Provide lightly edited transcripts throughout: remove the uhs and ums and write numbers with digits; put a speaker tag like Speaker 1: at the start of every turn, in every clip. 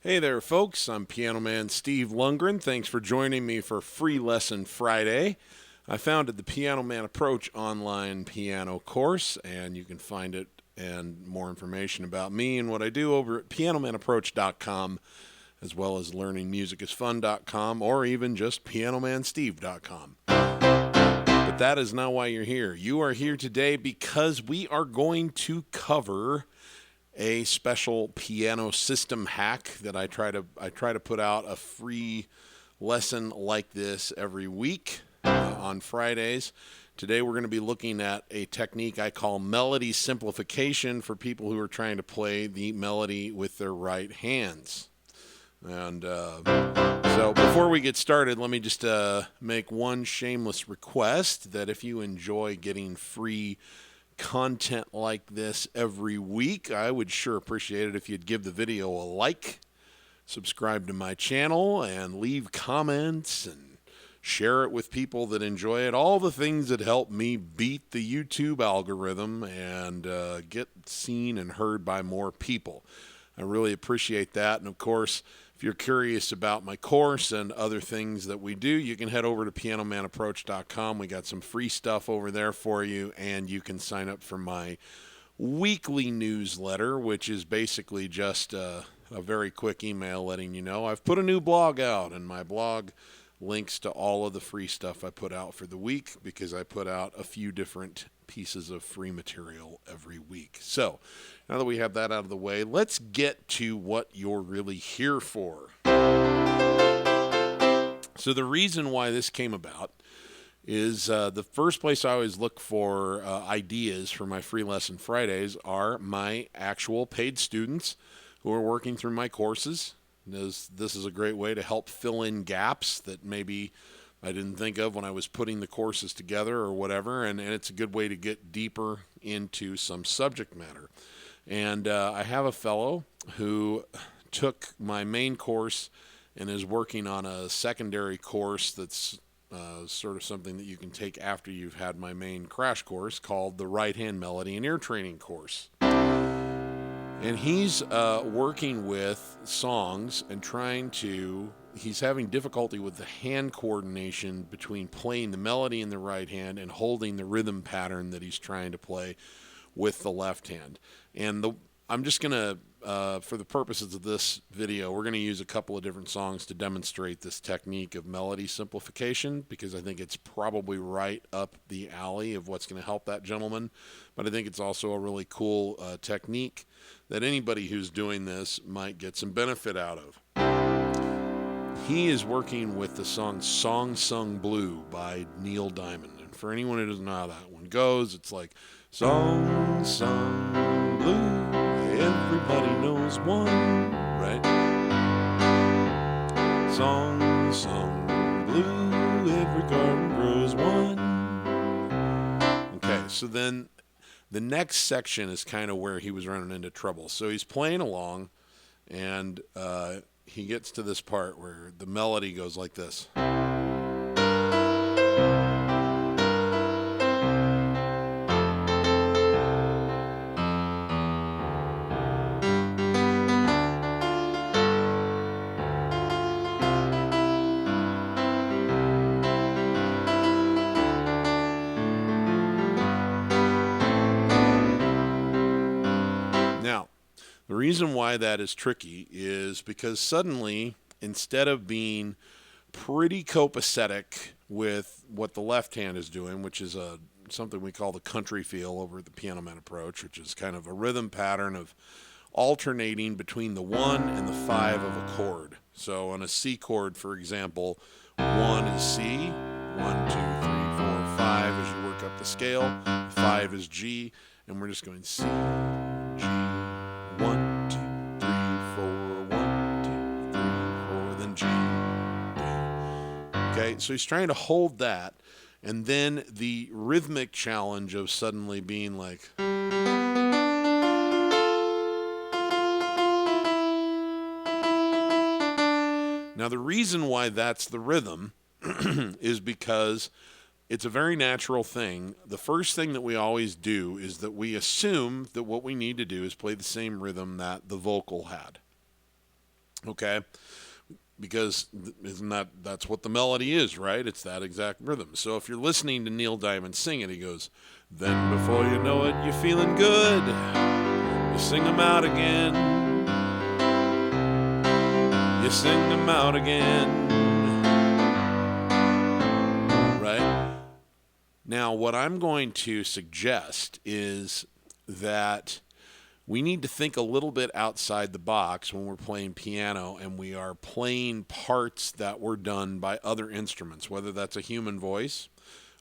Speaker 1: Hey there, folks. I'm Piano Man Steve Lungrin. Thanks for joining me for Free Lesson Friday. I founded the Piano Man Approach online piano course, and you can find it and more information about me and what I do over at pianomanapproach.com, as well as learningmusicisfun.com, or even just pianomansteve.com. But that is not why you're here. You are here today because we are going to cover a special piano system hack that I try to put out a free lesson like this every week on Fridays. Today we're going to be looking at a technique I call melody simplification for people who are trying to play the melody with their right hands. And so before we get started, let me just make one shameless request that if you enjoy getting free content like this every week, I would sure appreciate it if you'd give the video a like, subscribe to my channel, and leave comments and share it with people that enjoy it. All the things that help me beat the YouTube algorithm and get seen and heard by more people. I really appreciate that. And of course, if you're curious about my course and other things that we do, you can head over to pianomanapproach.com. We got some free stuff over there for you, and you can sign up for my weekly newsletter, which is basically just a very quick email letting you know I've put a new blog out, and my blog links to all of the free stuff I put out for the week because I put out a few different pieces of free material every week. So now that we have that out of the way, let's get to what you're really here for. So the reason why this came about is the first place I always look for ideas for my free lesson Fridays are my actual paid students who are working through my courses. This is a great way to help fill in gaps that maybe I didn't think of when I was putting the courses together or whatever, and it's a good way to get deeper into some subject matter. And I have a fellow who took my main course and is working on a secondary course that's sort of something that you can take after you've had my main crash course called the Right Hand Melody and Ear Training course. And he's working with songs and he's having difficulty with the hand coordination between playing the melody in the right hand and holding the rhythm pattern that he's trying to play with the left hand. And I'm just going to, for the purposes of this video, we're going to use a couple of different songs to demonstrate this technique of melody simplification because I think it's probably right up the alley of what's going to help that gentleman. But I think it's also a really cool technique that anybody who's doing this might get some benefit out of. He is working with the song Song Sung Blue by Neil Diamond. And for anyone who doesn't know how that one goes, it's like, Song sung blue, everybody knows one, right? Song sung blue, every garden grows one. Okay, so then the next section is kind of where he was running into trouble. So he's playing along, and he gets to this part where the melody goes like this. Now, the reason why that is tricky is because suddenly, instead of being pretty copacetic with what the left hand is doing, which is something we call the country feel over at the Piano Man Approach, which is kind of a rhythm pattern of alternating between the 1 and the 5 of a chord. So on a C chord, for example, 1 is C, 1, 2, 3, 4, 5 as you work up the scale, 5 is G, and we're just going C, G, 1, 2, 3, 4, 1, 2, 3, 4, then G, D. Okay, so he's trying to hold that, and then the rhythmic challenge of suddenly being like, now the reason why that's the rhythm is because it's a very natural thing. The first thing that we always do is that we assume that what we need to do is play the same rhythm that the vocal had. Okay? Because isn't that's what the melody is, right? It's that exact rhythm. So if you're listening to Neil Diamond sing it, he goes, then before you know it, you're feeling good. You sing them out again. You sing them out again. Right? Now, what I'm going to suggest is that we need to think a little bit outside the box when we're playing piano and we are playing parts that were done by other instruments, whether that's a human voice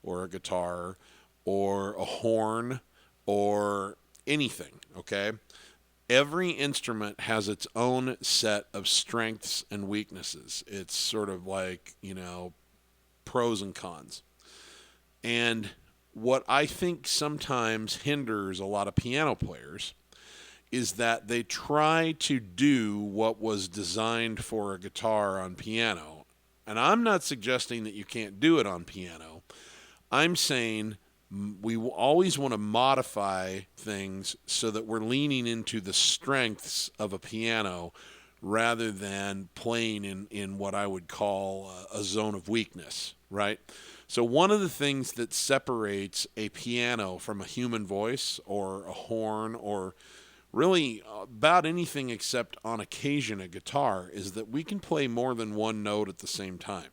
Speaker 1: or a guitar or a horn or anything, okay? Every instrument has its own set of strengths and weaknesses. It's sort of like, pros and cons. And what I think sometimes hinders a lot of piano players is that they try to do what was designed for a guitar on piano. And I'm not suggesting that you can't do it on piano. I'm saying we always want to modify things so that we're leaning into the strengths of a piano rather than playing in what I would call a zone of weakness, right? So one of the things that separates a piano from a human voice or a horn or really about anything except on occasion a guitar is that we can play more than one note at the same time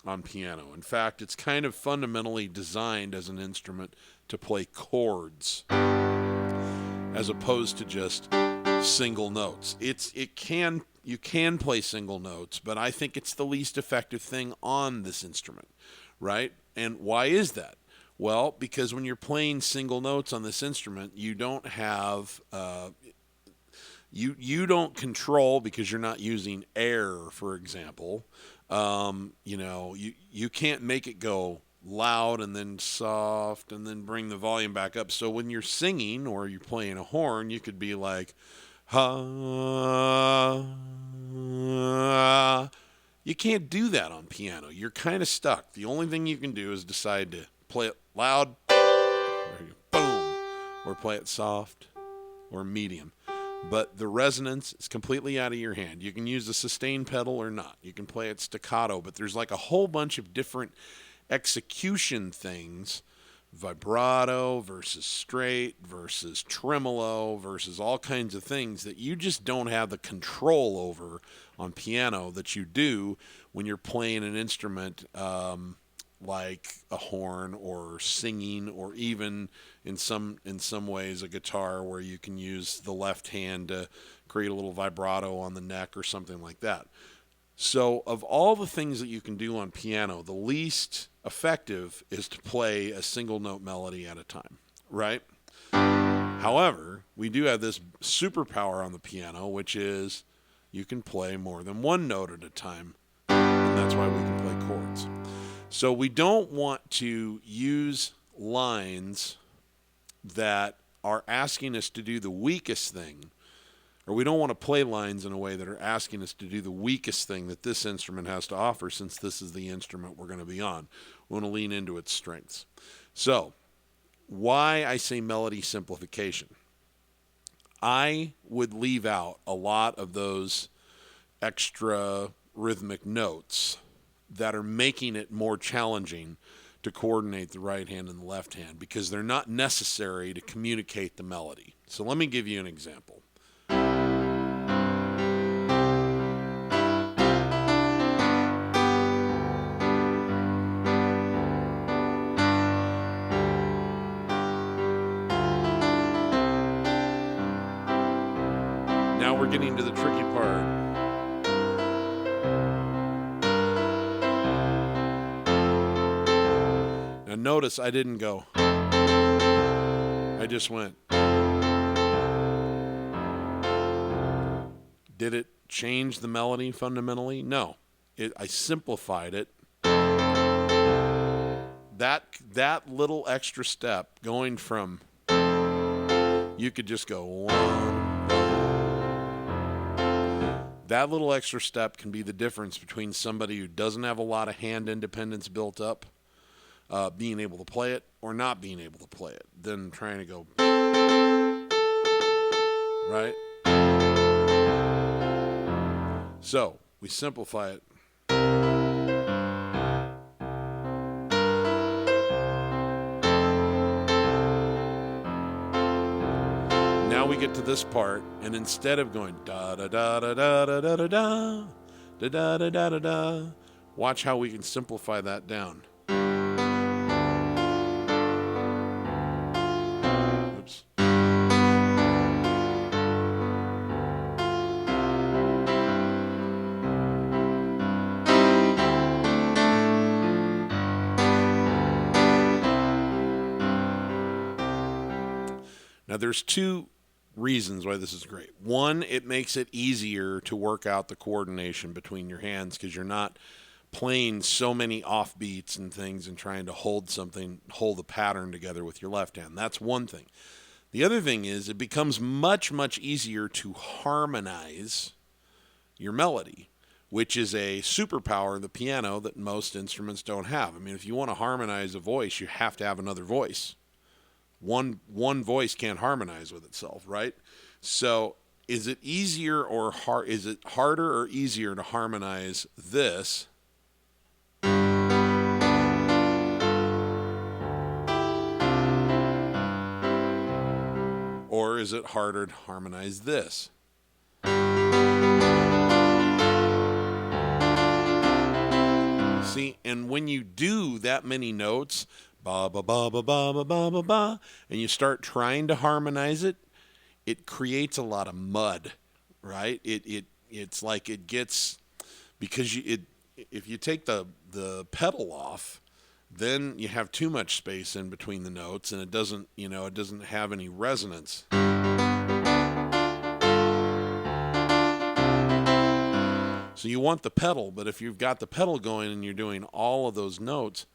Speaker 1: on piano. In fact, it's kind of fundamentally designed as an instrument to play chords as opposed to just single notes. You can play single notes, but I think it's the least effective thing on this instrument, right? And why is that? Well, because when you're playing single notes on this instrument, you don't have you don't control because you're not using air, for example. You can't make it go loud and then soft and then bring the volume back up. So when you're singing or you're playing a horn, you could be like, ha. You can't do that on piano. You're kind of stuck. The only thing you can do is decide to play it loud, boom, or play it soft or medium. But the resonance is completely out of your hand. You can use the sustain pedal or not. You can play it staccato, but there's like a whole bunch of different execution things, vibrato versus straight versus tremolo versus all kinds of things that you just don't have the control over on piano that you do when you're playing an instrument like a horn or singing, or even in some ways a guitar where you can use the left hand to create a little vibrato on the neck or something like that. So of all the things that you can do on piano, the least effective is to play a single note melody at a time, right? However, we do have this superpower on the piano, which is you can play more than one note at a time, and that's why we can play chords. So we don't want to use lines that are asking us to do the weakest thing, or we don't want to play lines in a way that are asking us to do the weakest thing that this instrument has to offer, since this is the instrument we're going to be on. We want to lean into its strengths. So why I say melody simplification. I would leave out a lot of those extra rhythmic notes that are making it more challenging to coordinate the right hand and the left hand, because they're not necessary to communicate the melody. So let me give you an example. Now we're getting to the tricky part. Now notice I didn't go. I just went. Did it change the melody fundamentally? No. I simplified it. That little extra step, going from, you could just go one. That little extra step can be the difference between somebody who doesn't have a lot of hand independence built up, being able to play it, or not being able to play it, than trying to go, right? So we simplify it. Now we get to this part, and instead of going da da da da da da da da da da da da da da da, watch how we can simplify that down. Oops. Now there's two reasons why this is great. One, it makes it easier to work out the coordination between your hands because you're not playing so many offbeats and things and trying to hold the pattern together with your left hand. That's one thing. The other thing is it becomes much, much easier to harmonize your melody, which is a superpower of the piano that most instruments don't have. I mean, if you want to harmonize a voice, you have to have another voice. One voice can't harmonize with itself, right? So is it easier or is it harder or easier to harmonize this or is it harder to harmonize this? See, and when you do that many notes, ba ba ba ba ba ba ba ba ba, and you start trying to harmonize it, it creates a lot of mud, right? It's like it gets, because if you take the pedal off, then you have too much space in between the notes, and it doesn't have any resonance. So you want the pedal, but if you've got the pedal going and you're doing all of those notes,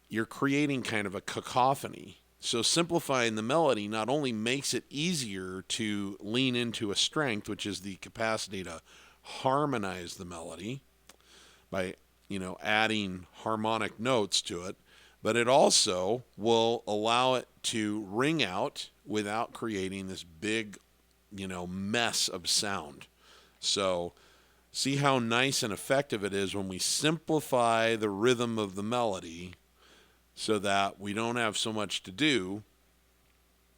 Speaker 1: you're creating kind of a cacophony. So simplifying the melody not only makes it easier to lean into a strength, which is the capacity to harmonize the melody by, adding harmonic notes to it, but it also will allow it to ring out without creating this big, mess of sound. So see how nice and effective it is when we simplify the rhythm of the melody so that we don't have so much to do,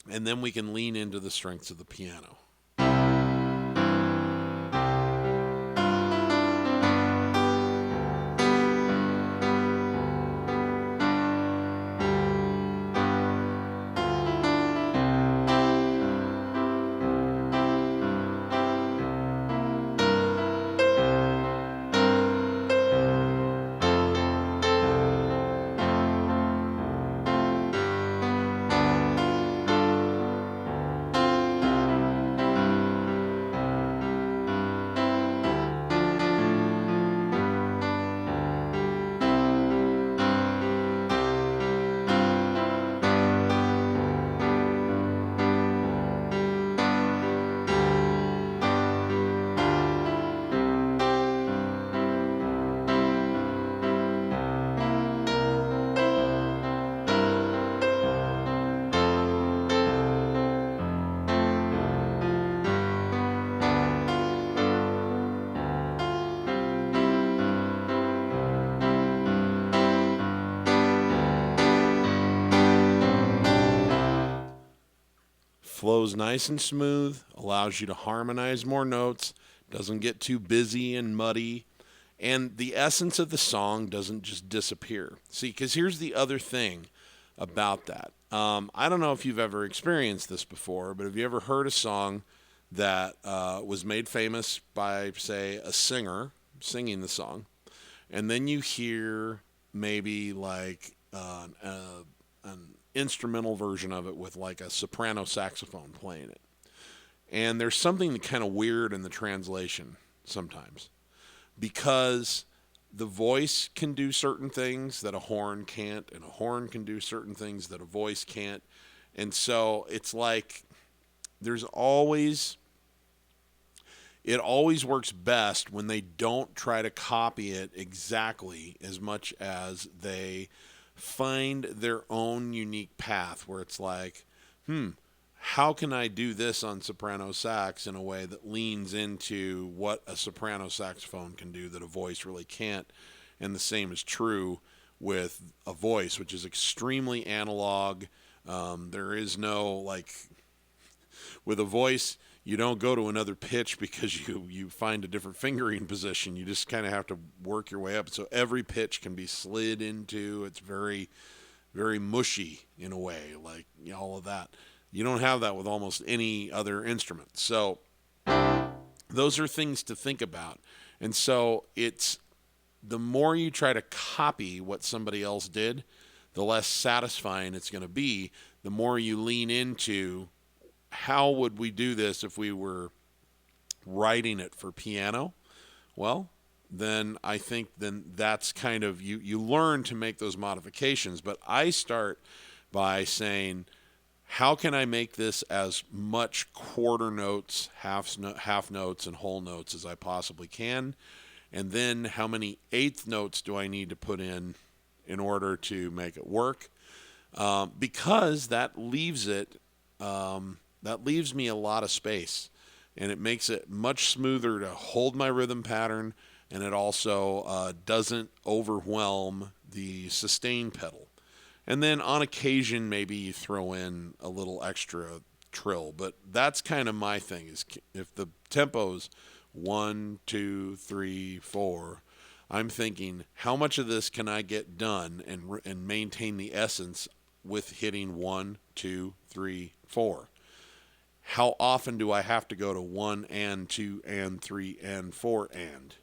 Speaker 1: and then we can lean into the strengths of the piano. Flows nice and smooth, allows you to harmonize more notes, doesn't get too busy and muddy, and the essence of the song doesn't just disappear. See, because here's the other thing about that. I don't know if you've ever experienced this before, but have you ever heard a song that was made famous by, say, a singer singing the song, and then you hear maybe like an instrumental version of it with like a soprano saxophone playing it. And there's something kind of weird in the translation sometimes because the voice can do certain things that a horn can't, and a horn can do certain things that a voice can't. And so it's like it always works best when they don't try to copy it exactly as much as they find their own unique path where it's like, how can I do this on soprano sax in a way that leans into what a soprano saxophone can do that a voice really can't? And the same is true with a voice, which is extremely analog. There is no, like, with a voice, you don't go to another pitch because you find a different fingering position. You just kind of have to work your way up. So every pitch can be slid into. It's very, very mushy in a way, like, you know, all of that. You don't have that with almost any other instrument. So those are things to think about. And so it's the more you try to copy what somebody else did, the less satisfying it's going to be. The more you lean into how would we do this if we were writing it for piano? Well, then I think then that's kind of, you learn to make those modifications. But I start by saying, how can I make this as much quarter notes, half notes, and whole notes as I possibly can? And then how many eighth notes do I need to put in order to make it work? Because that leaves me a lot of space, and it makes it much smoother to hold my rhythm pattern, and it also doesn't overwhelm the sustain pedal. And then on occasion, maybe you throw in a little extra trill, but that's kind of my thing, is if the tempo's 1, 2, 3, 4, I'm thinking, how much of this can I get done and maintain the essence with hitting 1, 2, 3, 4? How often do I have to go to 1 and 2 and 3 and 4 and?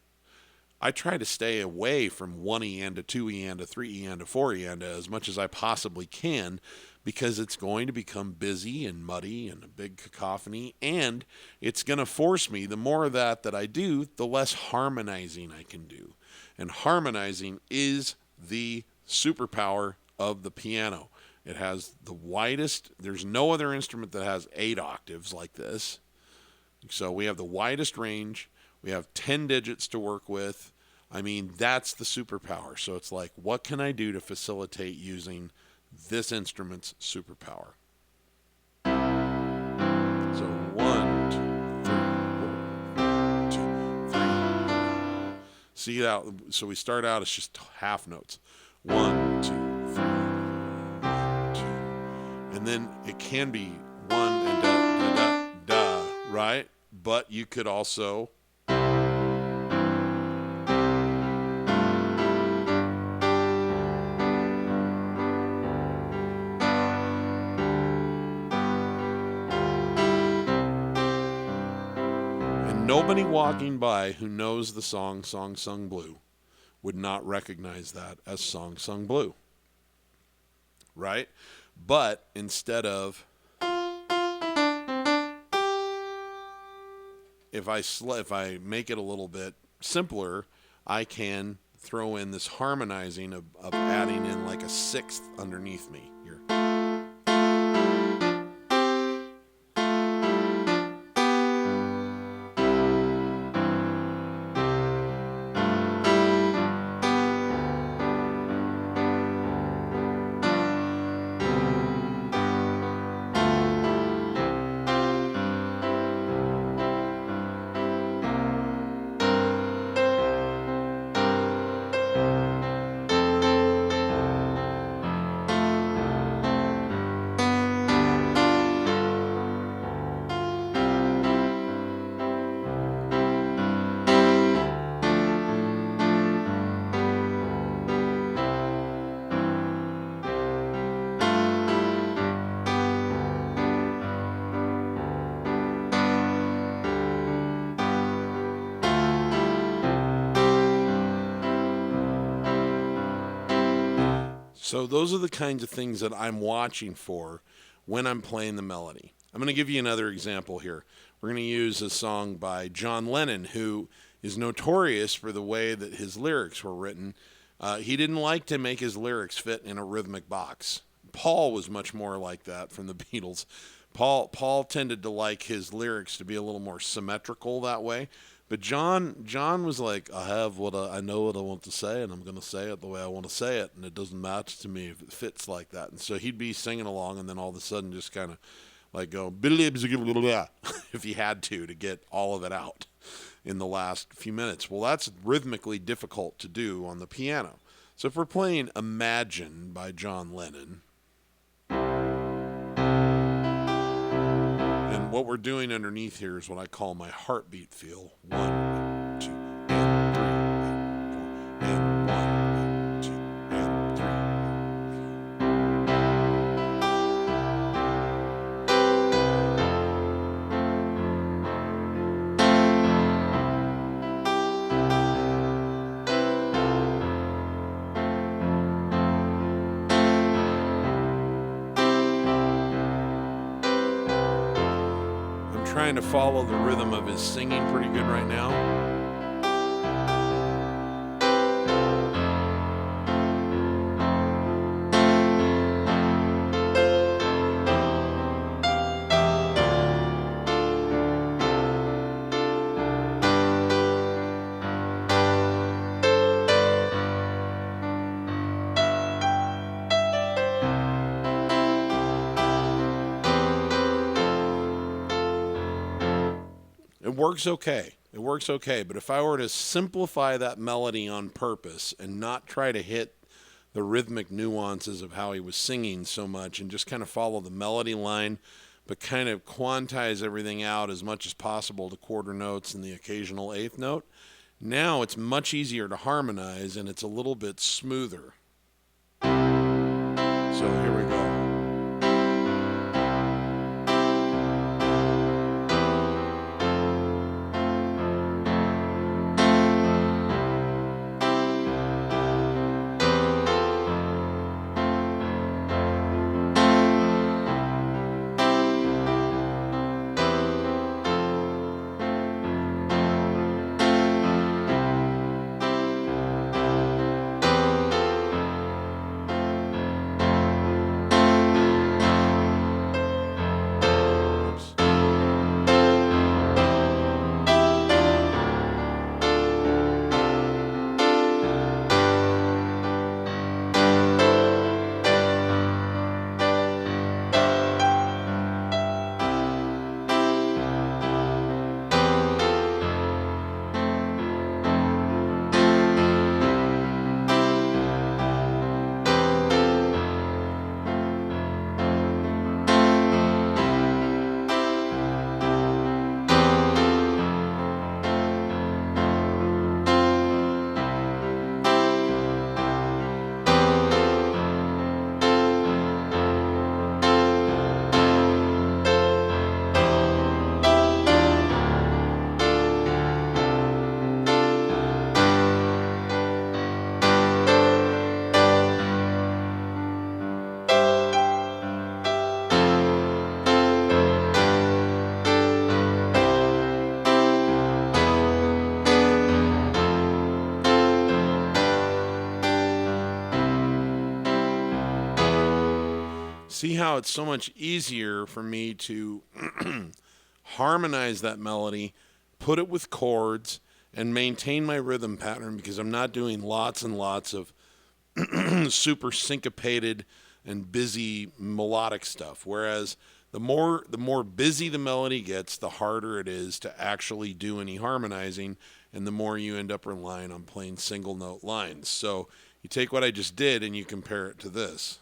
Speaker 1: I try to stay away from 1 and to 2 and to 3 and to 4 and as much as I possibly can, because it's going to become busy and muddy and a big cacophony, and it's going to force me, the more of that I do, the less harmonizing I can do. And harmonizing is the superpower of the piano. It has the widest, there's no other instrument that has 8 octaves like this. So we have the widest range. We have 10 digits to work with. I mean, that's the superpower. So it's like, what can I do to facilitate using this instrument's superpower? So 1, 2, 3, 4, 1, 2, 3. See that? So we start out, it's just half notes. 1, 2, 3, 1, 2. And then it can be 1 and da, da, da, da, right? But you could also nobody walking by who knows the song Song Sung Blue would not recognize that as Song Sung Blue, right? But instead of, if I make it a little bit simpler, I can throw in this harmonizing of adding in like a sixth underneath me here. So those are the kinds of things that I'm watching for when I'm playing the melody. I'm going to give you another example here. We're going to use a song by John Lennon, who is notorious for the way that his lyrics were written. He didn't like to make his lyrics fit in a rhythmic box. Paul was much more like that from the Beatles. Paul tended to like his lyrics to be a little more symmetrical that way. But John was like, I know what I want to say, and I'm going to say it the way I want to say it, and it doesn't matter to me if it fits like that. And so he'd be singing along, and then all of a sudden just kind of like go if you had to get all of it out in the last few minutes. Well, that's rhythmically difficult to do on the piano. So if we're playing Imagine by John Lennon, and what we're doing underneath here is what I call my heartbeat feel. 1, 2, and 3, and 4, and 1, 2, and 3. Trying to follow the rhythm of his singing pretty good right now. It works okay. It works okay. But if I were to simplify that melody on purpose and not try to hit the rhythmic nuances of how he was singing so much and just kind of follow the melody line, but kind of quantize everything out as much as possible to quarter notes and the occasional eighth note, now it's much easier to harmonize and it's a little bit smoother. So here we go. See how it's so much easier for me to harmonize that melody, put it with chords, and maintain my rhythm pattern because I'm not doing lots and lots of super syncopated and busy melodic stuff. Whereas the more busy the melody gets, the harder it is to actually do any harmonizing, and the more you end up relying on playing single note lines. So you take what I just did and you compare it to this.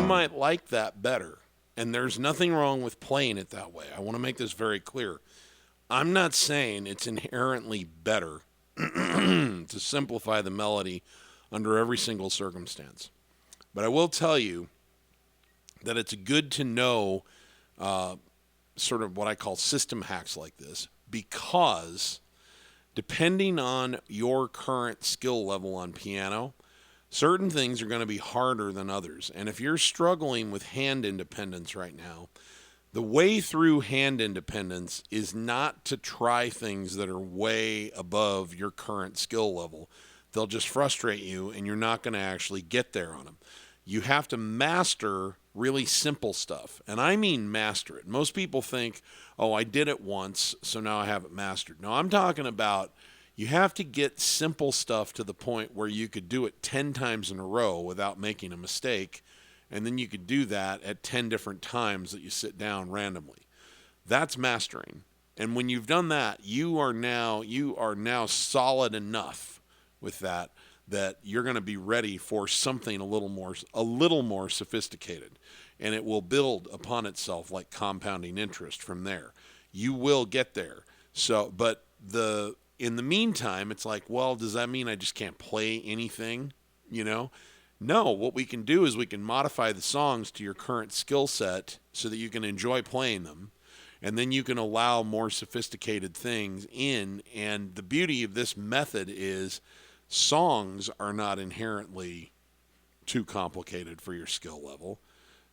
Speaker 1: Might like that better, and there's nothing wrong with playing it that way. I want to make this very clear. I'm not saying it's inherently better to simplify the melody under every single circumstance. But I will tell you that it's good to know sort of what I call system hacks like this, because depending on your current skill level on piano, certain things are going to be harder than others. And if you're struggling with hand independence right now, the way through hand independence is not to try things that are way above your current skill level. They'll just frustrate you, and you're not going to actually get there on them. You have to master really simple stuff. And I mean master it. Most people think, oh, I did it once, so now I have it mastered. No, I'm talking about you have to get simple stuff to the point where you could do it 10 times in a row without making a mistake. And then you could do that at 10 different times that you sit down randomly. That's mastering. And when you've done that, you are now solid enough with that you're going to be ready for something a little more sophisticated, and it will build upon itself like compounding interest from there. You will get there. So, but in the meantime, it's like, well, does that mean I just can't play anything? No, what we can do is we can modify the songs to your current skill set so that you can enjoy playing them, and then you can allow more sophisticated things in. And the beauty of this method is songs are not inherently too complicated for your skill level.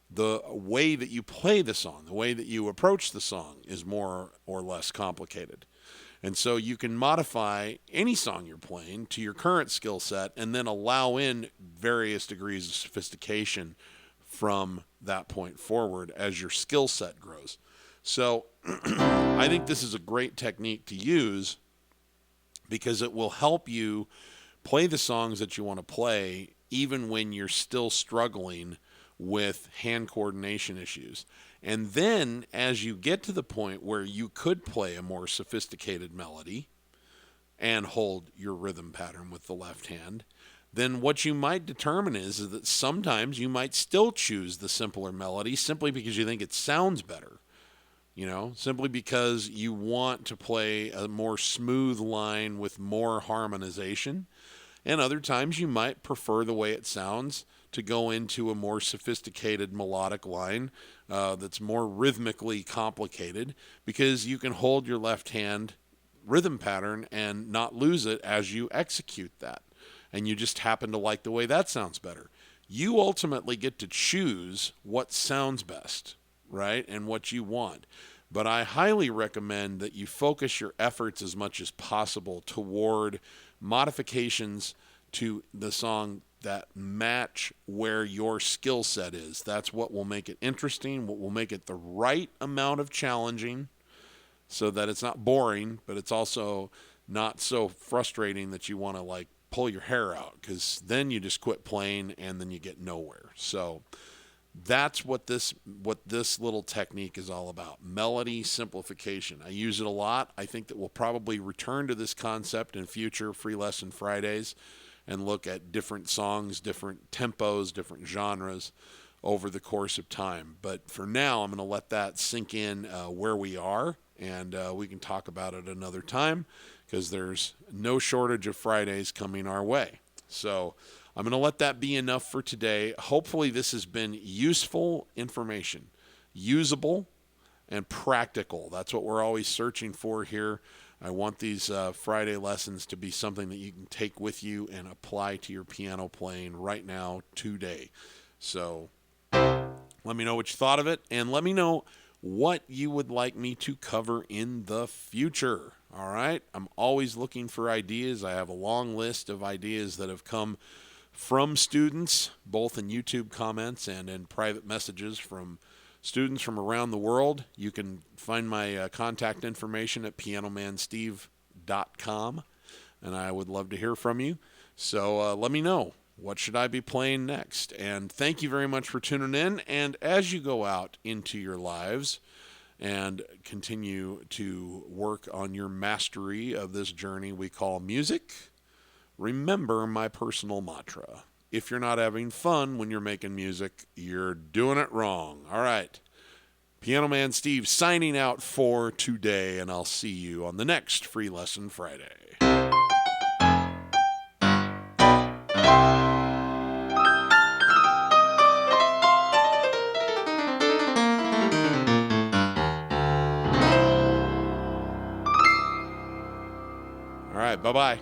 Speaker 1: The way that you play the song, the way that you approach the song is more or less complicated. And so you can modify any song you're playing to your current skill set and then allow in various degrees of sophistication from that point forward as your skill set grows. So I think this is a great technique to use because it will help you play the songs that you want to play even when you're still struggling with hand coordination issues. And then as you get to the point where you could play a more sophisticated melody and hold your rhythm pattern with the left hand, then what you might determine is that sometimes you might still choose the simpler melody simply because you think it sounds better. Simply because you want to play a more smooth line with more harmonization. And other times you might prefer the way it sounds to go into a more sophisticated melodic line that's more rhythmically complicated, because you can hold your left hand rhythm pattern and not lose it as you execute that. And you just happen to like the way that sounds better. You ultimately get to choose what sounds best, right? And what you want. But I highly recommend that you focus your efforts as much as possible toward modifications to the song that match where your skill set is. That's what will make it interesting, what will make it the right amount of challenging so that it's not boring, but it's also not so frustrating that you want to pull your hair out, because then you just quit playing and then you get nowhere. So that's what this little technique is all about. Melody simplification. I use it a lot. I think that we'll probably return to this concept in future Free Lesson Fridays and look at different songs, different tempos, different genres over the course of time. But for now, I'm going to let that sink in where we are, and we can talk about it another time, because there's no shortage of Fridays coming our way. So I'm going to let that be enough for today. Hopefully this has been useful information, usable and practical. That's what we're always searching for here. I want these Friday lessons to be something that you can take with you and apply to your piano playing right now, today. So let me know what you thought of it, and let me know what you would like me to cover in the future. All right? I'm always looking for ideas. I have a long list of ideas that have come from students, both in YouTube comments and in private messages from students from around the world. You can find my contact information at pianomansteve.com, and I would love to hear from you. So let me know, what should I be playing next? And thank you very much for tuning in. And as you go out into your lives and continue to work on your mastery of this journey we call music, remember my personal mantra: if you're not having fun when you're making music, you're doing it wrong. All right. Piano Man Steve signing out for today, and I'll see you on the next Free Lesson Friday. All right, bye-bye.